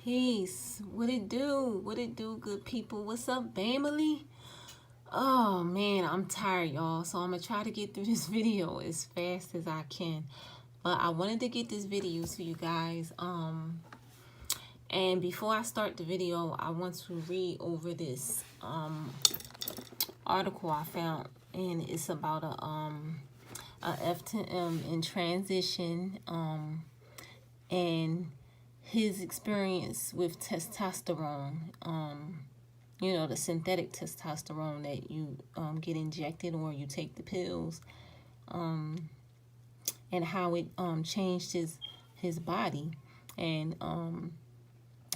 Peace. What it do? What it do, good people? What's up, family? Oh man, I'm tired, y'all. So I'm gonna try to get through this video as fast as I can. But I wanted to get this video to you guys. And before I start the video, I want to read over this article I found, and it's about a Ft1 in transition and his experience with testosterone, you know, the synthetic testosterone that you get injected or you take the pills, and how it changed his body. And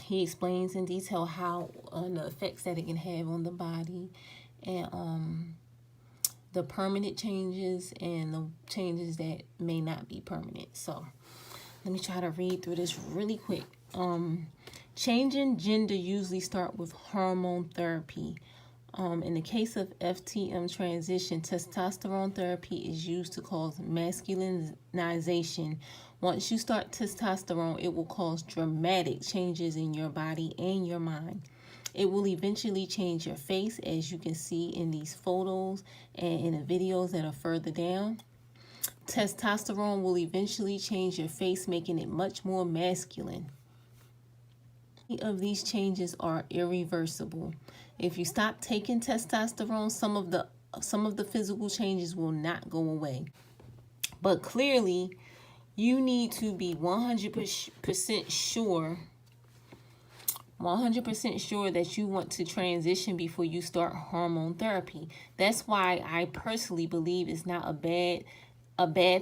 he explains in detail how the effects that it can have on the body, and the permanent changes and the changes that may not be permanent. So let me try to read through this really quick. Changing gender usually start with hormone therapy. In the case of Ft1 transition, testosterone therapy is used to cause masculinization. Once you start testosterone, it will cause dramatic changes in your body and your mind. It will eventually change your face, as you can see in these photos and in the videos that are further down. Testosterone will eventually change your face, making it much more masculine. Many of these changes are irreversible. If you stop taking testosterone, some of the physical changes will not go away. But clearly, you need to be 100% sure. 100% sure that you want to transition before you start hormone therapy. That's why I personally believe it's not a bad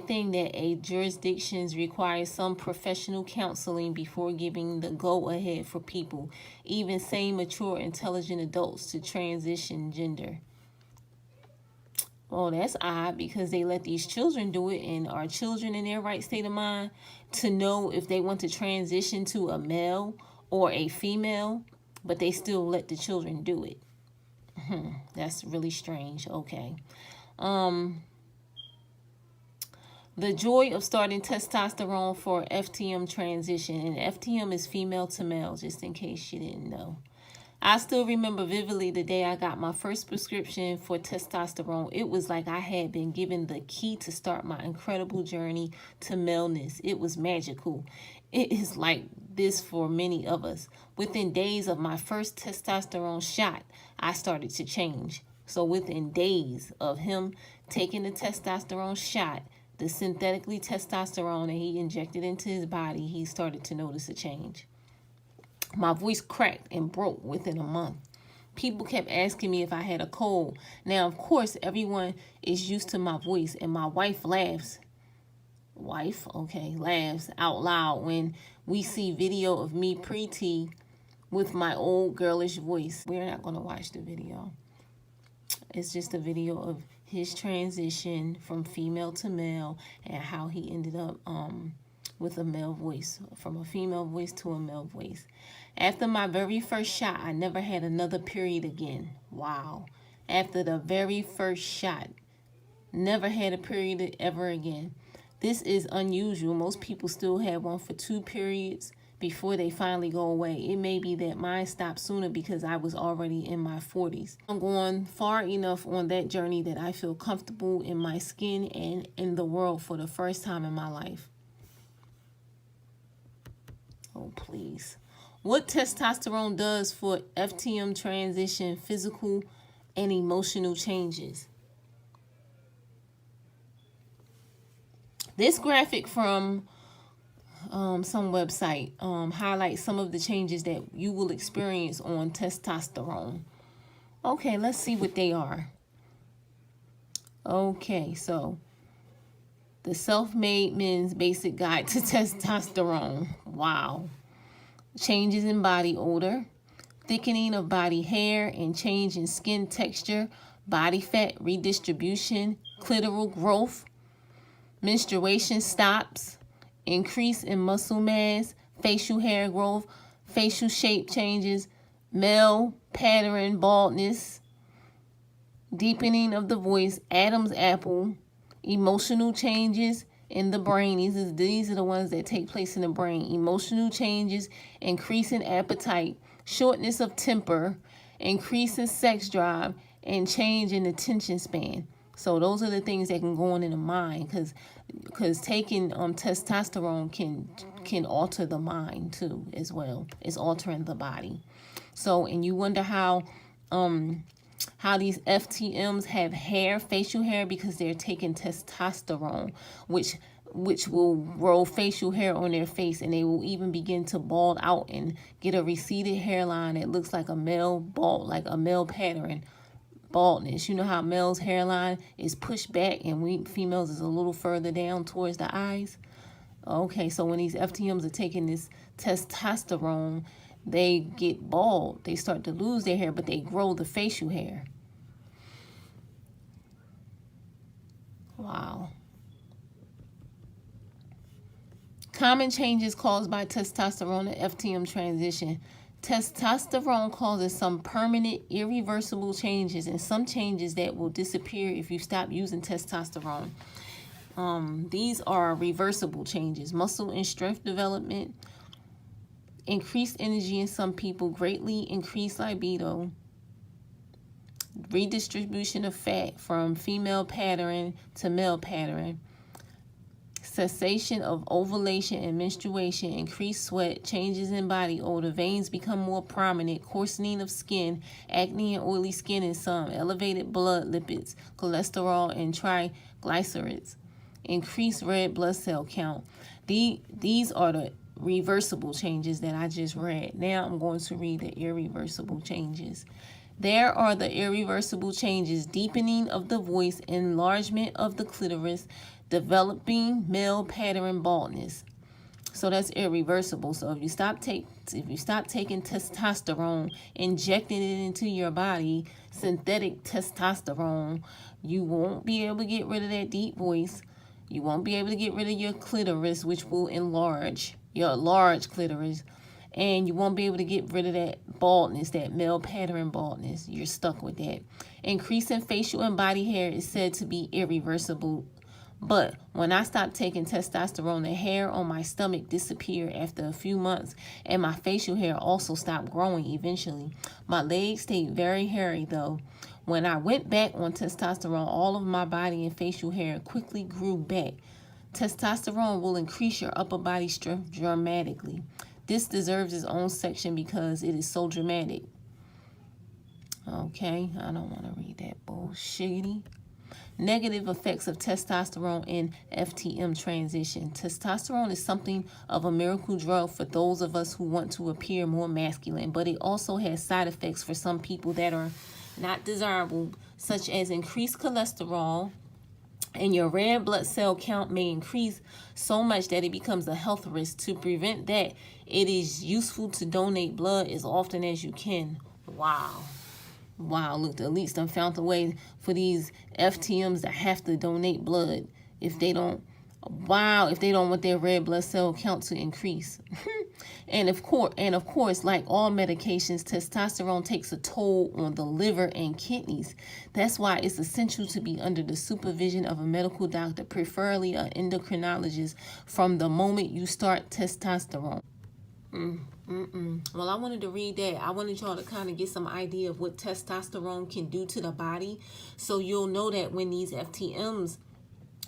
thing that a jurisdictions require some professional counseling before giving the go-ahead for people, even sane, mature, intelligent adults, to transition gender. Well, that's odd, because they let these children do it, and are children in their right state of mind to know if they want to transition to a male or a female, but they still let the children do it. That's really strange. Okay. The joy of starting testosterone for Ft1 transition. And Ft1 is female to male, just in case you didn't know. I still remember vividly the day I got my first prescription for testosterone. It was like I had been given the key to start my incredible journey to maleness. It was magical. It is like this for many of us. Within days of my first testosterone shot, I started to change. So within days of him taking the testosterone shot, the synthetically testosterone that he injected into his body, he started to notice a change. My voice cracked and broke within a month. People kept asking me if I had a cold. Now, of course, everyone is used to my voice, and my wife laughs. Laughs out loud when we see video of me Pt with my old girlish voice. We're not going to watch the video. It's just a video of his transition from female to male and how he ended up with a male voice, from a female voice to a male voice. After my very first shot, I never had another period again. Wow. After the very first shot, never had a period ever again. This is unusual. Most people still have one for 2 periods before they finally go away. It may be that mine stopped sooner because I was already in my 40s. I'm going far enough on that journey that I feel comfortable in my skin and in the world for the first time in my life. Oh, please. What testosterone does for Ft1 transition, physical and emotional changes. This graphic from some website highlights some of the changes that you will experience on testosterone. Okay, let's see what they are. Okay, so the Self-Made Men's Basic Guide to Testosterone. Wow. Changes in body odor, thickening of body hair and change in skin texture, body fat redistribution, clitoral growth, menstruation stops, increase in muscle mass, facial hair growth, facial shape changes, male pattern baldness, deepening of the voice, Adam's apple, emotional changes, in the brain. These are the ones that take place in the brain. Emotional changes, increase in appetite, shortness of temper, increase in sex drive, and change in attention span. So those are the things that can go on in the mind, because taking testosterone can alter the mind too as well. It's altering the body. So, and you wonder how these FTMs have hair, facial hair, because they're taking testosterone, which will grow facial hair on their face, and they will even begin to bald out and get a receded hairline that looks like a male bald, like a male pattern baldness. You know how male's hairline is pushed back and we females is a little further down towards the eyes? Okay, so when these FTMs are taking this testosterone, they get bald. They start to lose their hair, but they grow the facial hair. Wow. Common changes caused by testosterone and FTM transition. Testosterone causes some permanent, irreversible changes, and some changes that will disappear if you stop using testosterone. These are reversible changes. Muscle and strength development, increased energy in some people, greatly increased libido, redistribution of fat from female pattern to male pattern, cessation of ovulation and menstruation, increased sweat, changes in body odor, veins become more prominent, coarsening of skin, acne and oily skin in some, elevated blood lipids, cholesterol and triglycerides, increased red blood cell count. These are the reversible changes that I just read. Now I'm going to read the irreversible changes. There are the irreversible changes: deepening of the voice, enlargement of the clitoris, developing male pattern baldness. So that's irreversible. So if you stop taking testosterone, injecting it into your body, synthetic testosterone, you won't be able to get rid of that deep voice. You won't be able to get rid of your clitoris, which will enlarge your large clitoris. And you won't be able to get rid of that baldness, that male pattern baldness. You're stuck with that. Increase in facial and body hair is said to be irreversible. But when I stopped taking testosterone, the hair on my stomach disappeared after a few months, and my facial hair also stopped growing eventually. My legs stayed very hairy though. When I went back on testosterone, all of my body and facial hair quickly grew back. Testosterone will increase your upper body strength dramatically. This deserves its own section because it is so dramatic. Okay, I don't want to read that bullshitty. Negative effects of testosterone in FTM transition. Testosterone is something of a miracle drug for those of us who want to appear more masculine, but it also has side effects for some people that are not desirable, such as increased cholesterol, and your red blood cell count may increase so much that it becomes a health risk. To prevent that, it is useful to donate blood as often as you can. Wow. Wow, look, at least I found a way for these FTMs to have to donate blood if they don't want their red blood cell count to increase. And of course, like all medications, testosterone takes a toll on the liver and kidneys. That's why it's essential to be under the supervision of a medical doctor, preferably an endocrinologist, from the moment you start testosterone. Well, I wanted to read that. I wanted y'all to kind of get some idea of what testosterone can do to the body, so you'll know that when these FTMs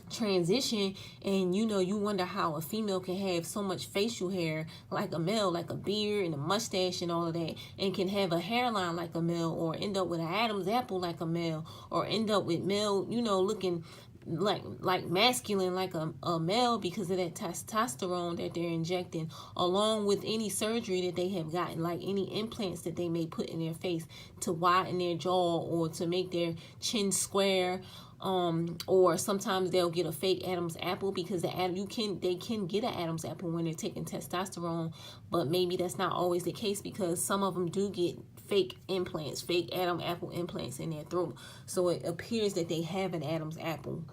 transition, and you wonder how a female can have so much facial hair like a male, like a beard and a mustache and all of that, and can have a hairline like a male, or end up with an Adam's apple like a male, or end up with male, looking like masculine like a male because of that testosterone that they're injecting, along with any surgery that they have gotten, like any implants that they may put in their face to widen their jaw or to make their chin square. Or sometimes they'll get a fake Adam's apple, because they can get an Adam's apple when they're taking testosterone, but maybe that's not always the case, because some of them do get fake implants, fake Adam's apple implants in their throat, so it appears that they have an Adam's apple.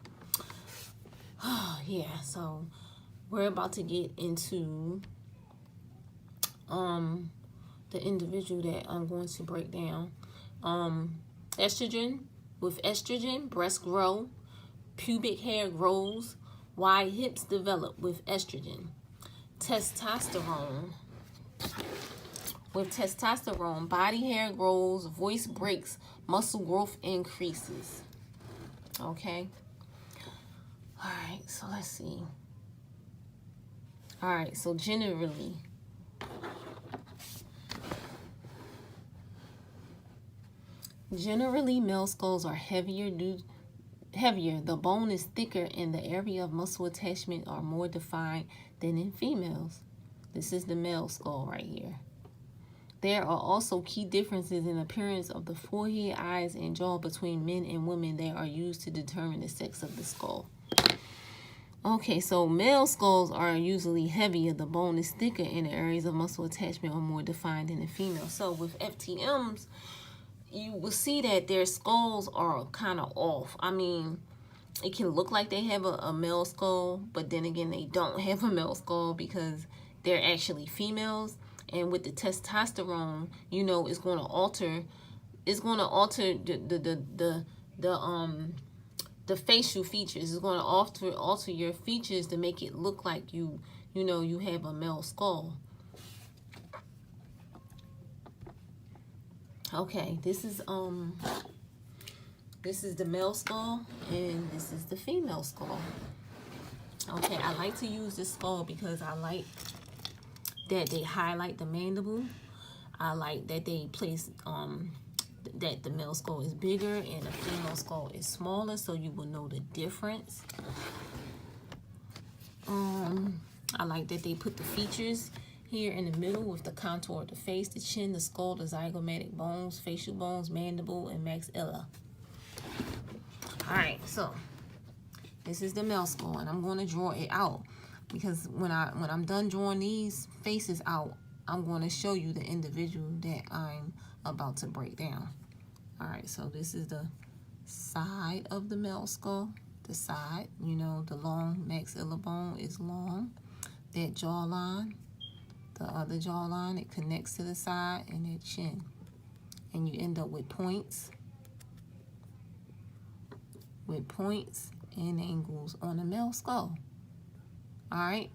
Yeah, so we're about to get into the individual that I'm going to break down. Estrogen. With estrogen, breasts grow, pubic hair grows, Why hips develop with estrogen. Testosterone. With testosterone, body hair grows, voice breaks, muscle growth increases. Okay. All right, so let's see. All right, so generally, male skulls are heavier. The bone is thicker and the area of muscle attachment are more defined than in females. This is the male skull right here. There are also key differences in appearance of the forehead, eyes, and jaw between men and women that are used to determine the sex of the skull. Okay, so male skulls are usually heavier. The bone is thicker and the areas of muscle attachment are more defined than in female. So with FTMs, you will see that their skulls are kind of off. I mean, it can look like they have a male skull, but then again, they don't have a male skull because they're actually females. And with the testosterone, you know, it's going to alter the facial features. It's going to alter your features to make it look like you have a male skull. Okay, this is the male skull and this is the female skull. Okay, I like to use this skull because I like that they highlight the mandible. I like that they place that the male skull is bigger and the female skull is smaller, so you will know the difference. I like that they put the features here in the middle with the contour of the face, the chin, the skull, the zygomatic bones, facial bones, mandible, and maxilla. All right, so this is the male skull, and I'm going to draw it out because when I'm done drawing these faces out, I'm going to show you the individual that I'm about to break down. All right, so this is the side of the male skull. The side, you know, the long maxilla bone is long. That jawline, the other jawline, it connects to the side, and that chin. And you end up with points. And angles on the male skull. All right,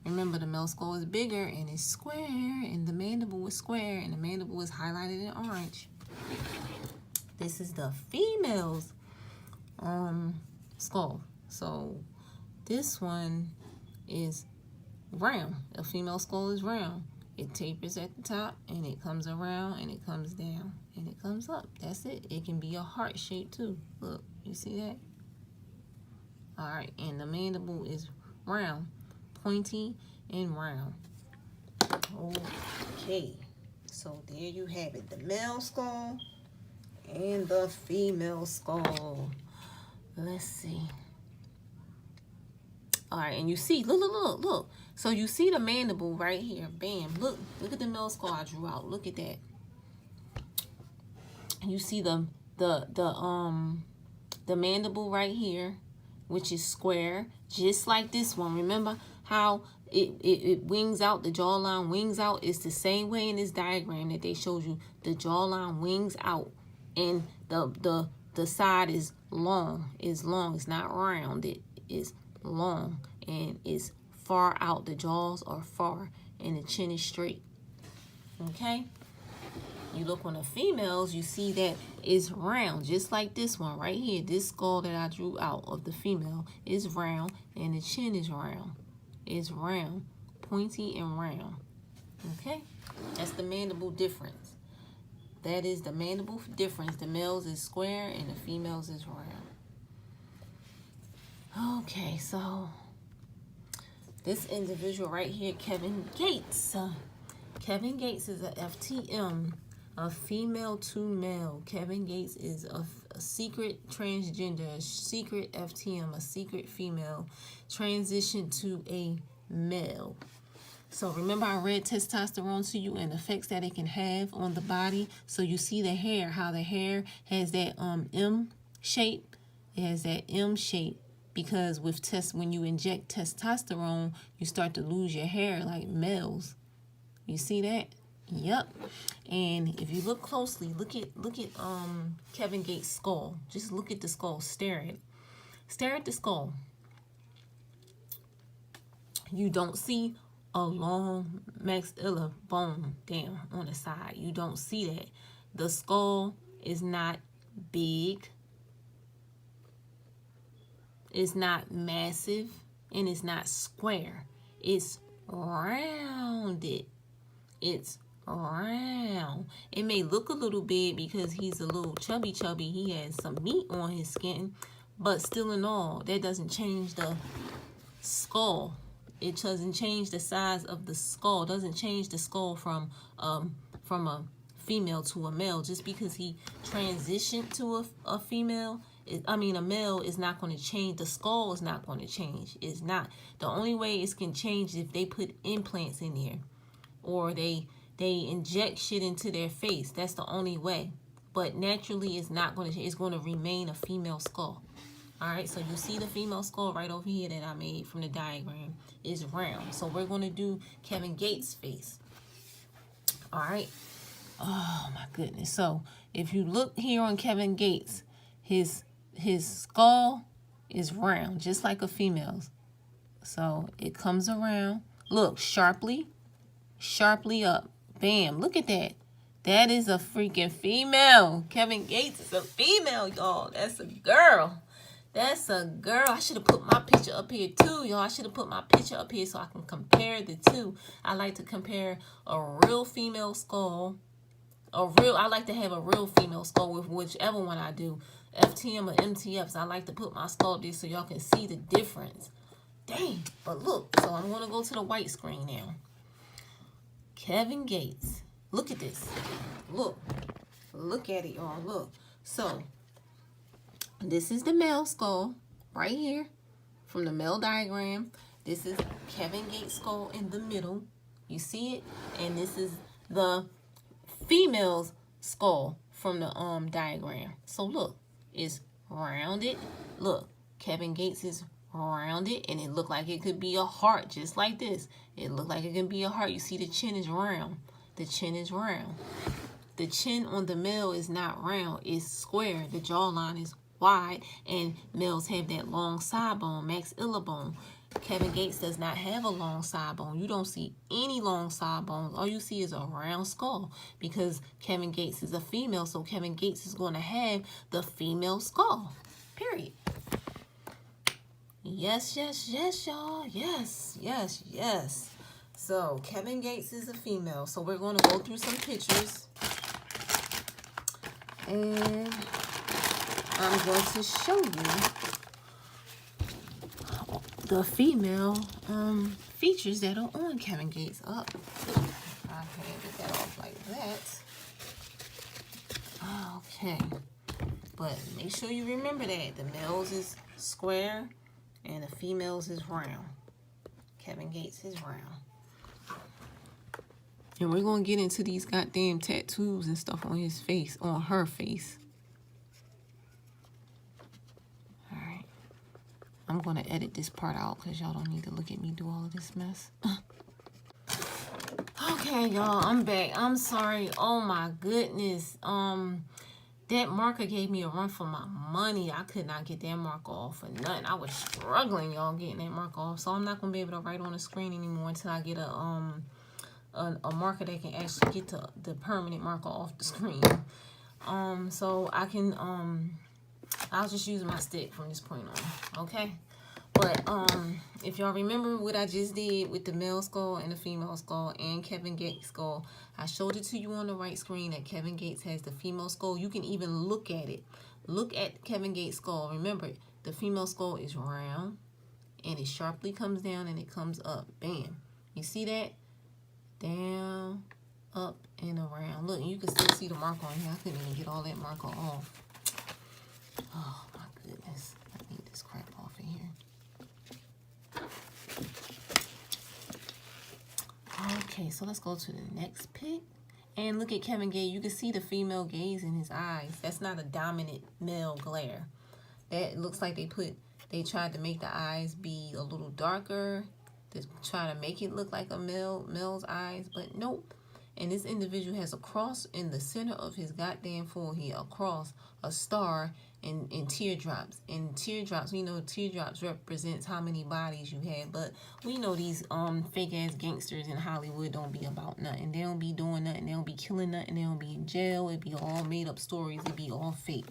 remember the male skull is bigger and it's square, and the mandible is square, and the mandible is highlighted in orange. This is the female's skull. So this one is round. A female skull is round. It tapers at the top and it comes around and it comes down and it comes up. That's it. It can be a heart shape too. Look, you see that? All right, and the mandible is round, pointy and round. Okay, so there you have it, the male skull and the female skull. Let's see. All right, and you see, look. So you see the mandible right here. Bam, look at the male skull I drew out. Look at that. And you see the mandible right here, which is square, just like this one. Remember how it wings out, the jawline wings out? It's the same way in this diagram that they showed you. The jawline wings out, and the side is long. It's long. It's not round. It is long, and it's far out. The jaws are far, and the chin is straight. Okay? You look on the females, you see that it's round, just like this one right here. This skull that I drew out of the female is round, and the chin is round. It's round, pointy and round. Okay? That's the mandible difference. That is the mandible difference. The males is square and the females is round. Okay, so this individual right here, Kevin Gates. Kevin Gates is a FTM, a female to male. Kevin Gates is a secret transgender, a secret FTM, a secret female, transitioned to a male. So remember I read testosterone to you and the effects that it can have on the body. So you see the hair, how the hair has that M shape. It has that M shape because when you inject testosterone, you start to lose your hair like males. You see that? Yep. And if you look closely, look at Kevin Gates' skull. Just look at the skull. Stare at the skull. You don't see a long maxilla bone down on the side. You don't see that. The skull is not big. It's not massive. And it's not square. It's rounded. It's round. It may look a little big because he's a little chubby. He has some meat on his skin. But still in all, that doesn't change the skull. It doesn't change the size of the skull. It doesn't change the skull from a female to a male. Just because he transitioned to a female, a male, is not going to change. The skull is not going to change. It's not. The only way it can change is if they put implants in there, or they inject shit into their face. That's the only way. But naturally, it's not going to change. It's going to remain a female skull. All right, so you see the female skull right over here that I made from the diagram is round. So we're going to do Kevin Gates' face. All right. Oh, my goodness. So if you look here on Kevin Gates, his skull is round, just like a female's. So it comes around. Look, sharply up. Bam. Look at that. That is a freaking female. Kevin Gates is a female, y'all. That's a girl. That's a girl. I should have put my picture up here too, y'all. I should have put my picture up here so I can compare the two. I like to compare a real female skull. I like to have a real female skull with whichever one I do. FTM or MTFs. I like to put my skull there so y'all can see the difference. Dang. But look. So I'm going to go to the white screen now. Kevin Gates. Look at this. Look. Look at it, y'all. Look. So this is the male skull right here from the male diagram. This is Kevin Gates' skull in the middle. You see it? And this is the female's skull from the diagram. So look, it's rounded. Look, Kevin Gates is rounded, and it looked like it could be a heart just like this. It looked like it can be a heart. You see the chin is round. The chin is round. The chin on the male is not round. It's square. The jawline is wide, and males have that long side bone, maxilla bone. Kevin Gates does not have a long side bone. You don't see any long side bones. All you see is a round skull because Kevin Gates is a female, so Kevin Gates is going to have the female skull, period. Yes, y'all. Yes. So Kevin Gates is a female, so we're going to go through some pictures, and I'm going to show you the female features that are on Kevin Gates. I can't get that off like that. Okay. But make sure you remember that. The males is square and the females is round. Kevin Gates is round. And we're going to get into these goddamn tattoos and stuff on his face, on her face. I'm going to edit this part out because y'all don't need to look at me do all of this mess. Okay, y'all, I'm back. I'm sorry. Oh, my goodness. That marker gave me a run for my money. I could not get that marker off for nothing. I was struggling, y'all, getting that marker off. So I'm not going to be able to write on the screen anymore until I get a marker that can actually get the permanent marker off the screen. So I can... I'll just use my stick from this point on, okay? But if y'all remember what I just did with the male skull and the female skull and Kevin Gates' skull, I showed it to you on the right screen that Kevin Gates has the female skull. You can even look at it. Look at Kevin Gates' skull. Remember, the female skull is round, and it sharply comes down and it comes up. Bam. You see that? Down, up, and around. Look, you can still see the mark on here. I couldn't even get all that marker off. Oh my goodness. I need this crap off of here. Okay, so let's go to the next pic. And look at Kevin Gates. You can see the female gaze in his eyes. That's not a dominant male glare. That looks like they tried to make the eyes be a little darker to try to make it look like a male's eyes, but nope. And this individual has a cross in the center of his goddamn forehead, a cross, a star, and teardrops. And teardrops, we know teardrops represents how many bodies you had, but we know these fake ass gangsters in Hollywood don't be about nothing. They don't be doing nothing. They don't be killing nothing. They don't be in jail. It be all made up stories. It be all fake.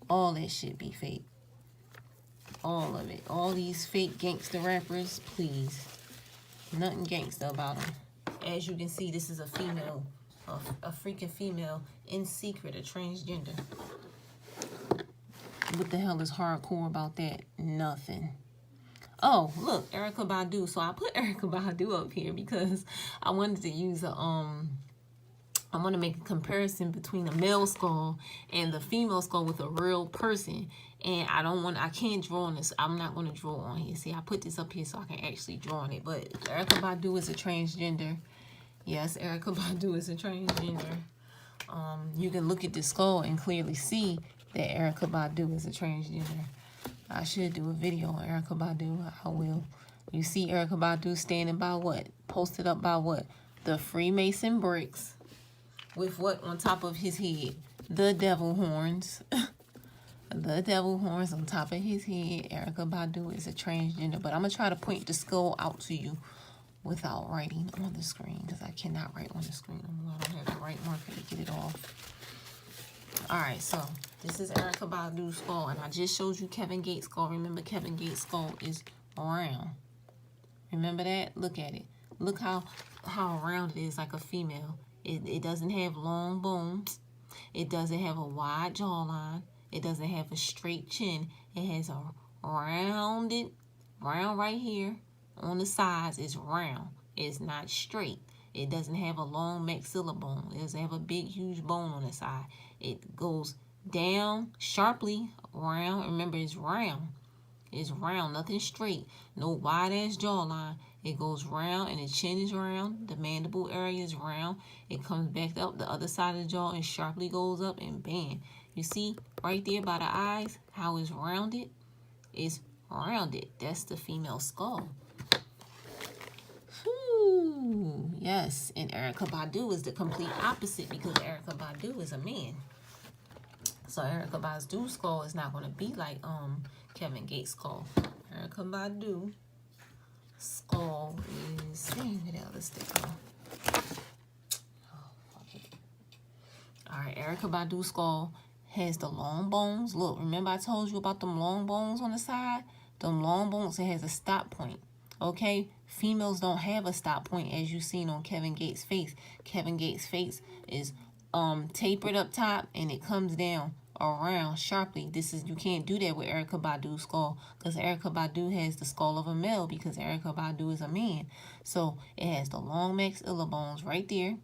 All that shit be fake. All of it. All these fake gangster rappers, please. Nothing gangster about them. As you can see, this is a female, a freaking female in secret, a transgender. What the hell is hardcore about that? Nothing. Oh, look, Erykah Badu. So I put Erykah Badu up here because I wanted to use a I want to make a comparison between a male skull and the female skull with a real person. And I can't draw on this. I'm not going to draw on here. See, I put this up here so I can actually draw on it. But Erykah Badu is a transgender. Yes, Erykah Badu is a transgender. You can look at the skull and clearly see that Erykah Badu is a transgender. I should do a video on Erykah Badu. I will. You see Erykah Badu standing by what? Posted up by what? The Freemason bricks. With what on top of his head? The devil horns. The devil horns on top of his head. Erykah Badu is a transgender. But I'm going to try to point the skull out to you without writing on the screen, because I cannot write on the screen. I don't have the right marker to get it off. Alright, so this is Erykah Badu's skull, and I just showed you Kevin Gates' skull. Remember, Kevin Gates' skull is round. Remember that? Look at it. Look how round it is, like a female. It doesn't have long bones. It doesn't have a wide jawline. It doesn't have a straight chin. It has a round right here on the sides. It's round. It's not straight. It doesn't have a long maxilla bone. It doesn't have a big, huge bone on the side. It goes down sharply, round. Remember, it's round. It's round, nothing straight. No wide-ass jawline. It goes round, and the chin is round. The mandible area is round. It comes back up the other side of the jaw and sharply goes up, and bam. You see right there by the eyes how it's rounded? It's rounded. That's the female skull. Whew. Yes, and Erykah Badu is the complete opposite because Erykah Badu is a man. So Erykah Badu's skull is not going to be like Kevin Gates' skull. Erykah Badu skull is where the other sticker. Oh, fuck it. Alright, Erykah Badu's skull has the long bones. Look, remember I told you about them long bones on the side? Them long bones, it has a stop point. Okay? Females don't have a stop point as you seen on Kevin Gates' face. Kevin Gates' face is tapered up top and it comes down around sharply. You can't do that with Erykah Badu's skull because Erykah Badu has the skull of a male because Erykah Badu is a man. So it has the long maxilla bones right there,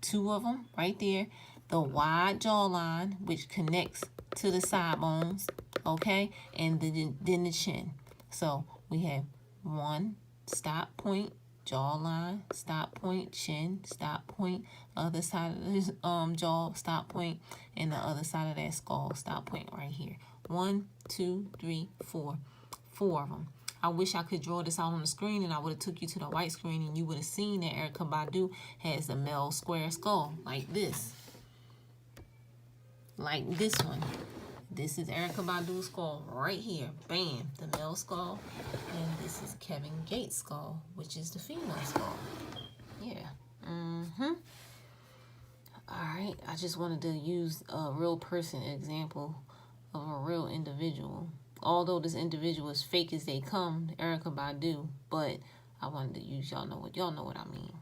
2 of them right there, the wide jawline which connects to the side bones, okay, and then the chin. So we have 1 stop point, jawline, stop point, chin, stop point, other side of his jaw, stop point, and the other side of that skull, stop point right here. 1, 2, 3, 4. 4 of them. I wish I could draw this out on the screen and I would have took you to the white screen and you would have seen that Erykah Badu has a male square skull like this. Like this one. This is Erykah Badu's skull right here. Bam. The male skull. And this is Kevin Gates' skull, which is the female skull. Yeah. Alright. I just wanted to use a real person example of a real individual. Although this individual is fake as they come, Erykah Badu. But I wanted to use y'all know what I mean.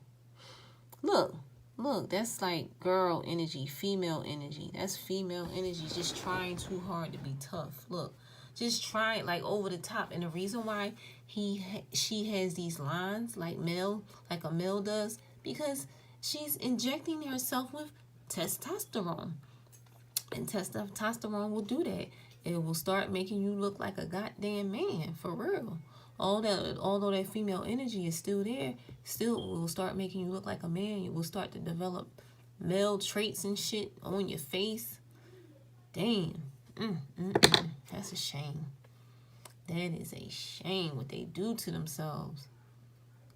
Look. Look, that's like girl energy, female energy. That's female energy just trying too hard to be tough. Look, just trying like over the top. And the reason why she has these lines like a male does, because she's injecting herself with testosterone. And testosterone will do that. It will start making you look like a goddamn man, for real. Although that female energy is still there, still will start making you look like a man. You will start to develop male traits and shit on your face. Damn. That's a shame. That is a shame what they do to themselves.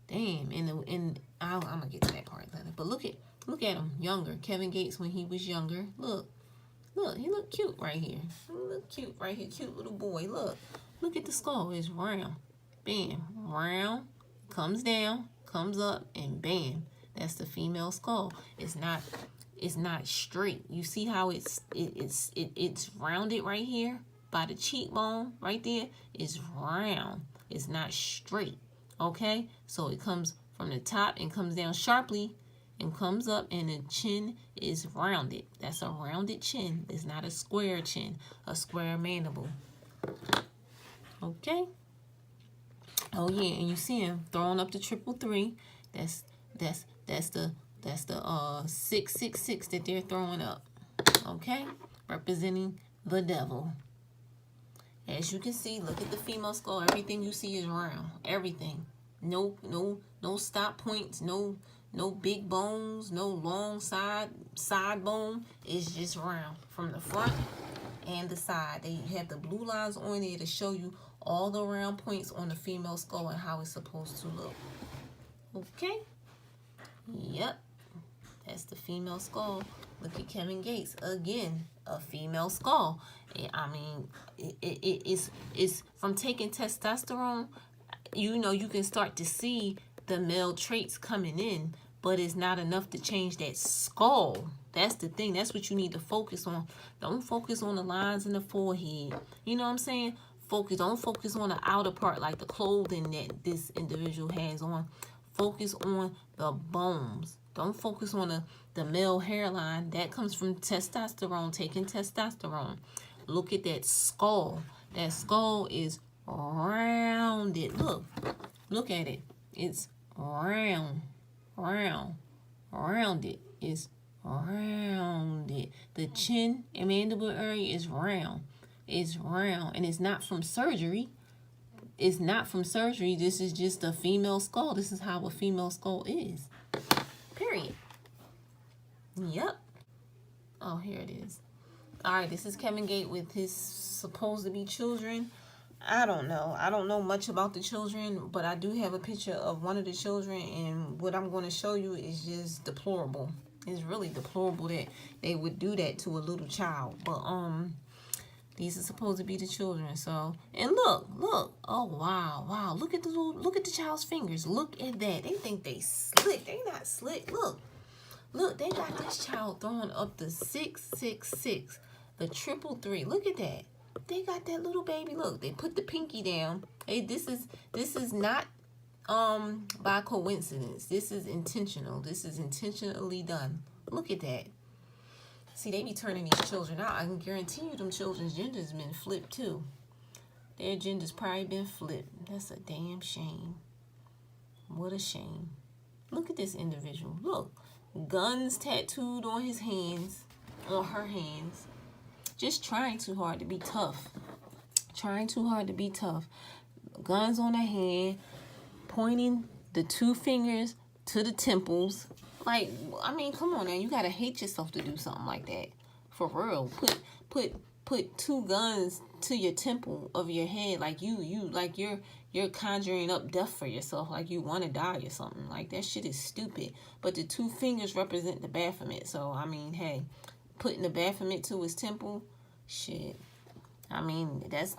Damn. And I'm gonna get to that part later. But look at Look at him, younger. Kevin Gates when he was younger. Look, look, he look cute right here. He look cute right here, cute little boy. Look at the skull. It's round. Bam, round. Comes down, comes up, and bam. That's the female skull. It's not straight. You see how it's rounded right here by the cheekbone right there. It's round. It's not straight. Okay, so it comes from the top and comes down sharply and comes up, and the chin is rounded. That's a rounded chin. It's not a square chin, a square mandible. Okay. Oh yeah, and you see him throwing up the 333. That's the 666 that they're throwing up. Okay, representing the devil. As you can see, look at the female skull. Everything you see is round. Everything. No stop points. No big bones. No long side bone. It's just round from the front and the side. They have the blue lines on there to show you all the round points on the female skull and how it's supposed to look. Okay. Yep. That's the female skull. Look at Kevin Gates. Again, a female skull. I mean, it's from taking testosterone, you know, you can start to see the male traits coming in, but it's not enough to change that skull. That's the thing. That's what you need to focus on. Don't focus on the lines in the forehead. You know what I'm saying? Don't focus on the outer part, like the clothing that this individual has on. Focus on the bones. Don't focus on the male hairline. That comes from testosterone, taking testosterone. Look at that skull. That skull is rounded. Look at it. It's rounded. It's rounded. The chin and mandible area is round. It's round, and it's not from surgery. It's not from surgery. This is just a female skull. This is how a female skull is. Period. Yep. Oh, here it is. All right, this is Kevin Gates with his supposed to be children. I don't know. I don't know much about the children, but I do have a picture of one of the children, and what I'm going to show you is just deplorable. It's really deplorable that they would do that to a little child. But these are supposed to be the children. So, and look. Oh wow. Look at the child's fingers. Look at that. They think they slick. They not slick. Look, they got this child throwing up the 666, the 333. Look at that. They got that little baby. Look, they put the pinky down. Hey, this is not by coincidence. This is intentional. This is intentionally done. Look at that. See, they be turning these children out. I can guarantee you them children's gender's been flipped too. Their gender's probably been flipped. That's a damn shame. What a shame. Look at this individual. Look. Guns tattooed on his hands, on her hands. Just trying too hard to be tough. Trying too hard to be tough. Guns on her hand, pointing the 2 fingers to the temples. Like, I mean, come on now. You gotta hate yourself to do something like that. For real. Put 2 guns to your temple of your head, like you're conjuring up death for yourself, like you want to die or something. Like, that shit is stupid. But the 2 fingers represent the Baphomet. So I mean, hey, putting the Baphomet to his temple, shit. I mean, that's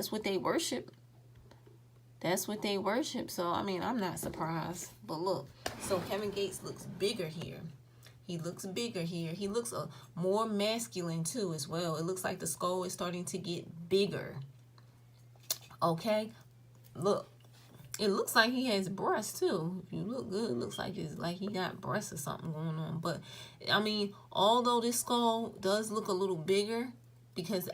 what they worship. That's what they worship. So I mean, I'm not surprised. But look, so Kevin Gates looks bigger here. He looks bigger here. He looks more masculine too as well. It looks like the skull is starting to get bigger. Okay? Look. It looks like he has breasts too. If you look good, it looks like it's like he got breasts or something going on. But, I mean, although this skull does look a little bigger, because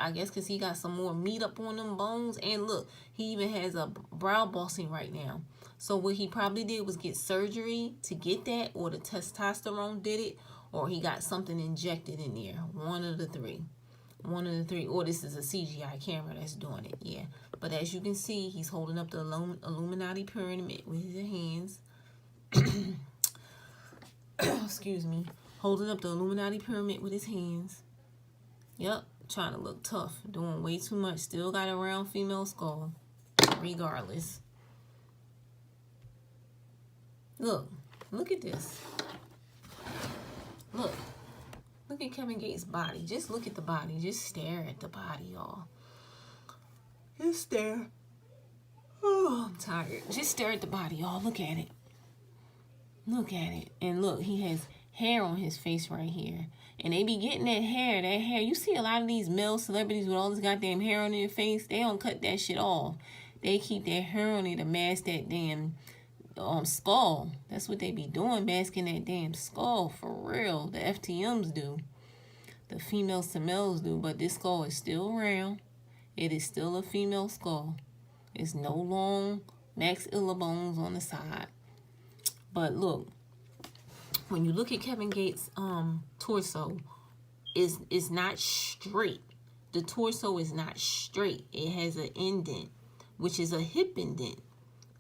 he got some more meat up on them bones. And look, he even has a brow bossing right now. So what he probably did was get surgery to get that, or the testosterone did it, or he got something injected in there. One of the three. Or this is a CGI camera that's doing it. Yeah. But as you can see, he's holding up the Illuminati pyramid with his hands. Excuse me. Holding up the Illuminati pyramid with his hands. Yep. Trying to look tough. Doing way too much. Still got a round female skull. Regardless. Look at this. Look. Look at Kevin Gates' body. Just look at the body. Just stare at the body, y'all. Just stare. Oh, I'm tired. Just stare at the body, y'all. Look at it. Look at it. And look, he has hair on his face right here. And they be getting that hair. That hair. You see a lot of these male celebrities with all this goddamn hair on their face. They don't cut that shit off. They keep their hair on there to mask that damn skull. That's what they be doing, masking that damn skull, for real. The FTMs do. The females to males do. But this skull is still round. It is still a female skull. It's no long max illa bones on the side. But look, when you look at Kevin Gates' torso, is not straight. The torso is not straight. It has an indent, which is a hip indent.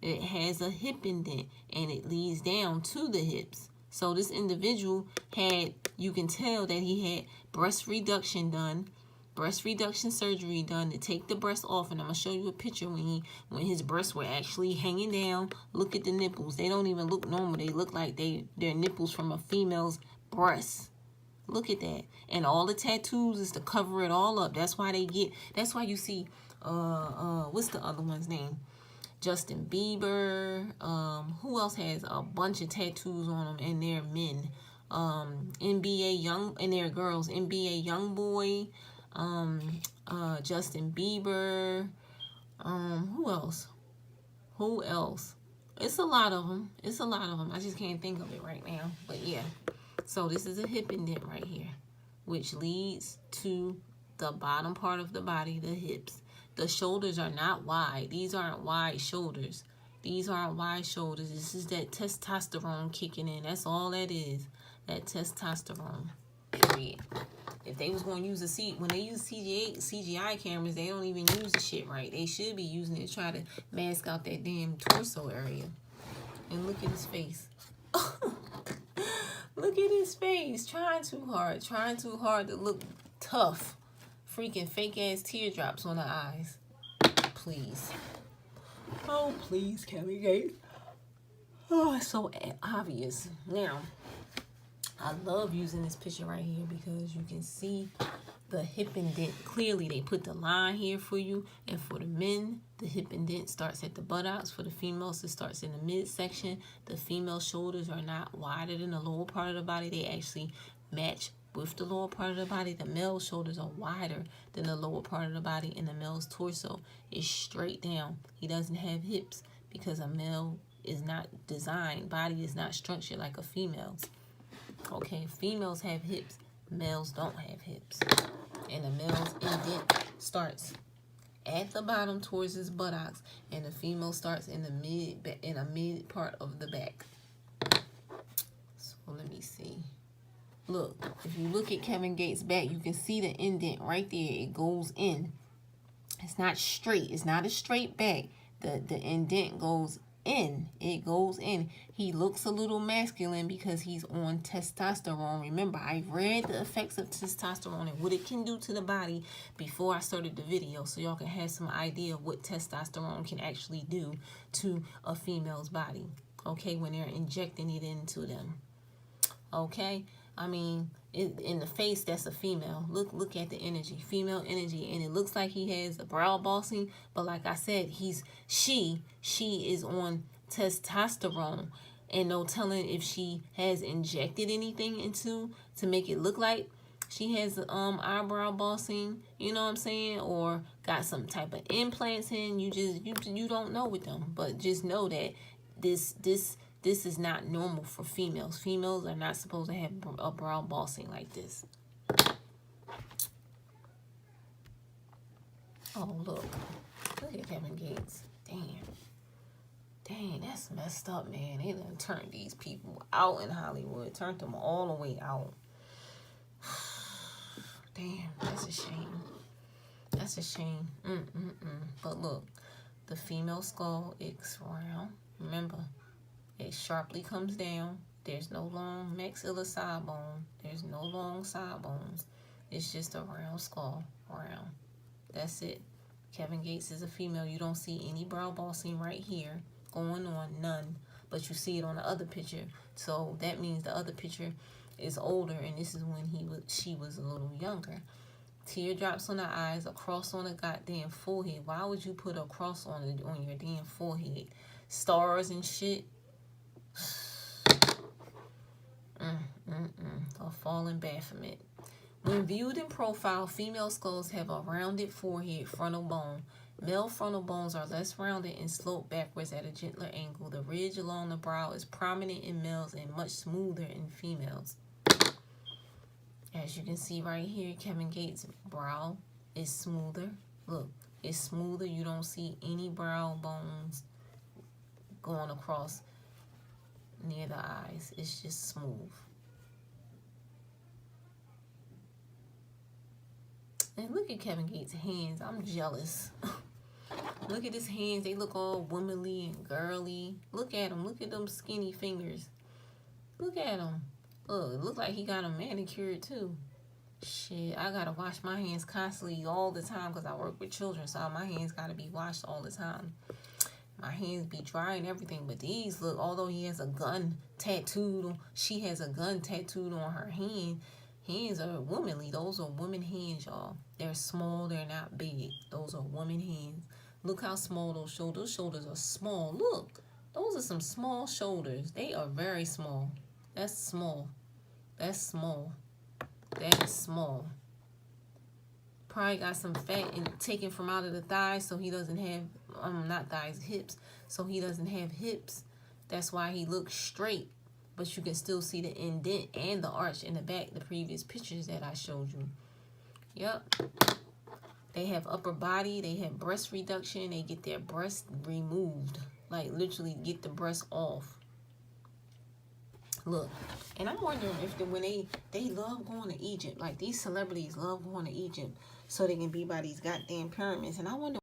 It has a hip indent, and it leads down to the hips. So this individual had, you can tell that he had breast reduction done, breast reduction surgery done to take the breast off. And I'm going to show you a picture when his breasts were actually hanging down. Look at the nipples. They don't even look normal. They look like they're nipples from a female's breast. Look at that. And all the tattoos is to cover it all up. That's why you see, what's the other one's name? Justin Bieber. Who else has a bunch of tattoos on them and they're men? NBA Young, and they're girls. NBA Youngboy. Justin Bieber. Who else? Who else? It's a lot of them. It's a lot of them. I just can't think of it right now. But yeah. So this is a hip indent right here, which leads to the bottom part of the body, the hips. The shoulders are not wide. These aren't wide shoulders. These aren't wide shoulders. This is that testosterone kicking in. That's all that is. That testosterone. Period. If they was going to use when they use CGI cameras, they don't even use the shit right. They should be using it to try to mask out that damn torso area. And look at his face. Look at his face. Trying too hard to look tough. Freaking fake ass teardrops on the eyes. Please. Oh, please, Kevin Gates. Oh, it's so obvious. Now, I love using this picture right here because you can see the hip indent. Clearly, they put the line here for you. And for the men, the hip indent starts at the buttocks. For the females, it starts in the midsection. The female shoulders are not wider than the lower part of the body. They actually match with the lower part of the body. The male's shoulders are wider than the lower part of the body, and the male's torso is straight down. He doesn't have hips because a male is not designed, body is not structured like a female's. Okay, females have hips, males don't have hips. And the male's indent starts at the bottom towards his buttocks, and the female starts in the mid part of the back. So let me see. Look, if you look at Kevin Gates' back, you can see the indent right there. It goes in. It's not straight. It's not a straight back. The indent goes in. It goes in. He looks a little masculine because he's on testosterone. Remember, I read the effects of testosterone and what it can do to the body before I started the video, so y'all can have some idea of what testosterone can actually do to a female's body, okay, when they're injecting it into them. Okay? I mean, in the face, that's a female. Look at the energy, female energy, and it looks like he has a brow bossing. But like I said, she is on testosterone, and no telling if she has injected anything into to make it look like she has eyebrow bossing. You know what I'm saying? Or got some type of implants in. You don't know with them, but just know that this is not normal for females. Females are not supposed to have a brow bossing like this. Oh, look. Look at Kevin Gates. Dang, that's messed up, man. They done turned these people out in Hollywood. Turned them all the way out. Damn, that's a shame. That's a shame. But look, the female skull is round. Remember, it sharply comes down. There's no long maxilla side bone. There's no long side bones. It's just a round skull. Round. That's it. Kevin Gates is a female. You don't see any brow bossing right here going on. None. But you see it on the other picture. So that means the other picture is older, and this is when she was a little younger. Teardrops on the eyes, a cross on the goddamn forehead. Why would you put a cross on your damn forehead? Stars and shit. A fallen Baphomet. When viewed in profile, female skulls have a rounded forehead frontal bone. Male frontal bones are less rounded and slope backwards at a gentler angle. The ridge along the brow is prominent in males and much smoother in females. As you can see right here, Kevin Gates' brow is smoother. Look, it's smoother. You don't see any brow bones going across near the eyes. It's just smooth. And look at Kevin Gates' hands. I'm jealous. Look at his hands. They look all womanly and girly. Look at him. Look at them skinny fingers. Look at him. Look, it looks like he got a manicure too. Shit, I gotta wash my hands constantly all the time because I work with children, so my hands gotta be washed all the time. My hands be dry and everything, but these look, although he has a gun tattooed, she has a gun tattooed on her hand. Hands are womanly. Those are woman hands, y'all. They're small, they're not big. Those are woman hands. Look how small those shoulders. Those shoulders are small. Look, those are some small shoulders. They are very small. That's small. That's small. That is small. Probably got some fat and taken from out of the thighs, so he doesn't have, not thighs, hips. So he doesn't have hips. That's why he looks straight. But you can still see the indent and the arch in the back, the previous pictures that I showed you. Yep. They have upper body. They have breast reduction. They get their breast removed. Like, literally get the breast off. Look. And I'm wondering if when they love going to Egypt. Like, these celebrities love going to Egypt so they can be by these goddamn pyramids. And I wonder